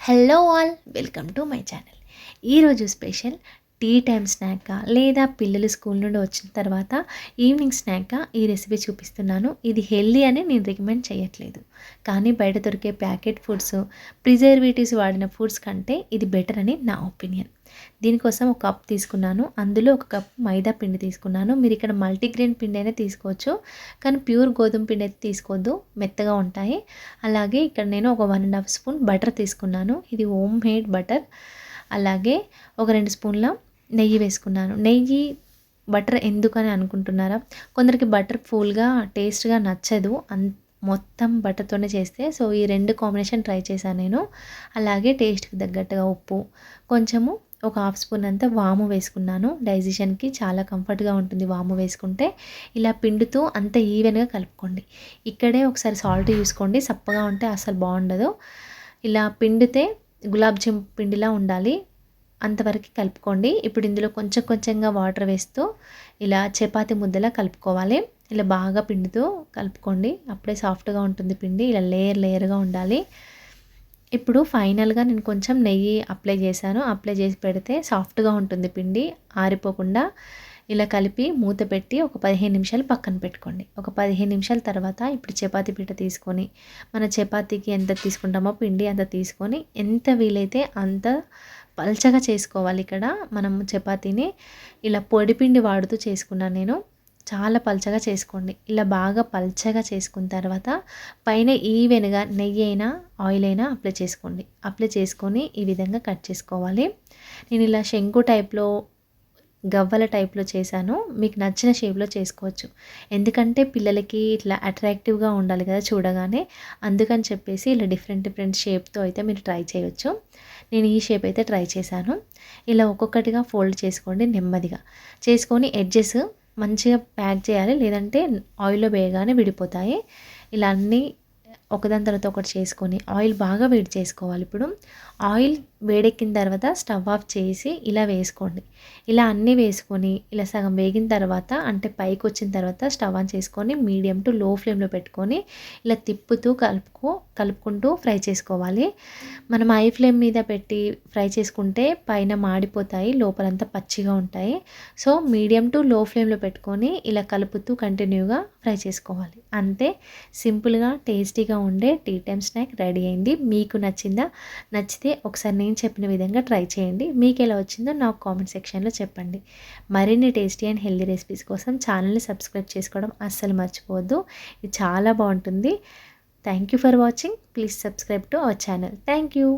Hello all, welcome to my channel. ఈరోజు special tea time స్నాక్గా లేదా పిల్లలు స్కూల్ నుండి వచ్చిన తర్వాత ఈవినింగ్ స్నాక్గా ఈ రెసిపీ చూపిస్తున్నాను. ఇది హెల్దీ అని నేను రికమెండ్ చేయట్లేదు, కానీ బయట దొరికే ప్యాకెట్ ఫుడ్స్, ప్రిజర్వేటివ్స్ వాడిన ఫుడ్స్ కంటే ఇది బెటర్ అని నా ఒపీనియన్. దీనికోసం ఒక కప్ తీసుకున్నాను, అందులో ఒక కప్ మైదా పిండి తీసుకున్నాను. మీరు ఇక్కడ మల్టీగ్రెయిన్ పిండి అయినా తీసుకోవచ్చు, కానీ ప్యూర్ గోధుమ పిండి అయితే తీసుకోవద్దు, మెత్తగా ఉంటాయి. అలాగే ఇక్కడ నేను ఒక 1.5 స్పూన్ బటర్ తీసుకున్నాను, ఇది హోమ్ మేడ్ బటర్. అలాగే ఒక 2 స్పూన్ల నెయ్యి వేసుకున్నాను. నెయ్యి బటర్ ఎందుకని అనుకుంటున్నారా? కొందరికి బటర్ ఫుల్గా టేస్ట్గా నచ్చదు, మొత్తం బటర్తోనే చేస్తే. సో ఈ 2 కాంబినేషన్ ట్రై చేశాను నేను. అలాగే టేస్ట్కి తగ్గట్టుగా ఉప్పు, కొంచెము ఒక 1/2 స్పూన్ అంతా వాము వేసుకున్నాను. డైజెషన్కి చాలా కంఫర్ట్గా ఉంటుంది వాము వేసుకుంటే. ఇలా పిండుతూ అంత ఈవెన్గా కలుపుకోండి. ఇక్కడే ఒకసారి సాల్ట్ చూసుకోండి, సప్పగా ఉంటే అసలు బాగుండదు. ఇలా పిండితే గులాబ్ జామ్ పిండిలా ఉండాలి, అంతవరకు కలుపుకోండి. ఇప్పుడు ఇందులో కొంచెం కొంచెంగా వాటర్ వేస్తూ ఇలా చపాతీ ముద్దలా కలుపుకోవాలి. ఇలా బాగా పిండితో కలుపుకోండి, అప్పుడే సాఫ్ట్గా ఉంటుంది పిండి. ఇలా లేయర్గా ఉండాలి. ఇప్పుడు ఫైనల్గా నేను కొంచెం నెయ్యి అప్లై చేశాను. అప్లై చేసి పెడితే సాఫ్ట్గా ఉంటుంది పిండి, ఆరిపోకుండా. ఇలా కలిపి మూత పెట్టి ఒక 15 నిమిషాలు పక్కన పెట్టుకోండి. ఒక 15 నిమిషాల తర్వాత ఇప్పుడు చపాతీ పీట తీసుకొని, మన చపాతీకి ఎంత తీసుకుంటామో పిండి అంత తీసుకొని, ఎంత వీలైతే అంత పల్చగా చేసుకోవాలి. ఇక్కడ మనం చపాతీని ఇలా పొడిపిండి వాడుతూ చేసుకున్నాను నేను. చాలా పల్చగా చేసుకోండి. ఇలా బాగా పల్చగా చేసుకున్న తర్వాత పైన ఈవెన్గా నెయ్యి అయినా ఆయిల్ అయినా అప్లై చేసుకోండి. అప్లై చేసుకొని ఈ విధంగా కట్ చేసుకోవాలి. నేను ఇలా శంకు టైప్లో, గవ్వల టైప్లో చేశాను. మీకు నచ్చిన షేప్లో చేసుకోవచ్చు, ఎందుకంటే పిల్లలకి ఇట్లా అట్రాక్టివ్గా ఉండాలి కదా చూడగానే. అందుకని చెప్పేసి ఇలా డిఫరెంట్ షేప్తో అయితే మీరు ట్రై చేయొచ్చు. నేను ఈ షేప్ అయితే ట్రై చేశాను. ఇలా ఒక్కొక్కటిగా ఫోల్డ్ చేసుకోండి, నెమ్మదిగా చేసుకొని ఎడ్జెస్ మంచిగా ప్యాక్ చేయాలి, లేదంటే ఆయిల్లో వేయగానే విడిపోతాయి. ఇలా అన్నీ ఒకదాని తర్వాత ఒకటి చేసుకొని ఆయిల్ బాగా వేడి చేసుకోవాలి. ఇప్పుడు ఆయిల్ వేడెక్కిన తర్వాత స్టవ్ ఆఫ్ చేసి ఇలా వేసుకోండి. ఇలా అన్నీ వేసుకొని ఇలా సగం వేగిన తర్వాత, అంటే పైకి వచ్చిన తర్వాత స్టవ్ ఆన్ చేసుకొని మీడియం టు లో ఫ్లేమ్లో పెట్టుకొని ఇలా తిప్పుతూ కలుపుకుంటూ ఫ్రై చేసుకోవాలి. మనం హై ఫ్లేమ్ మీద పెట్టి ఫ్రై చేసుకుంటే పైన మాడిపోతాయి, లోపలంతా పచ్చిగా ఉంటాయి. సో మీడియం టు లో ఫ్లేమ్లో పెట్టుకొని ఇలా కలుపుతూ కంటిన్యూగా ఫ్రై చేసుకోవాలి. అంతే, సింపుల్గా టేస్టీగా ఉండే టీ టైమ్ స్నాక్ రెడీ అయింది. మీకు నచ్చిందా? నచ్చితే ఒకసారి నేను చెప్పిన విధంగా ట్రై చేయండి. మీకు ఎలా వచ్చిందో నాకు కామెంట్ సెక్షన్లో చెప్పండి. మరిన్ని టేస్టీ అండ్ హెల్దీ రెసిపీస్ కోసం ఛానల్ని సబ్స్క్రైబ్ చేసుకోవడం అస్సలు మర్చిపోవద్దు. ఇది చాలా బాగుంటుంది. Thank you for watching. Please subscribe to our channel. Thank you.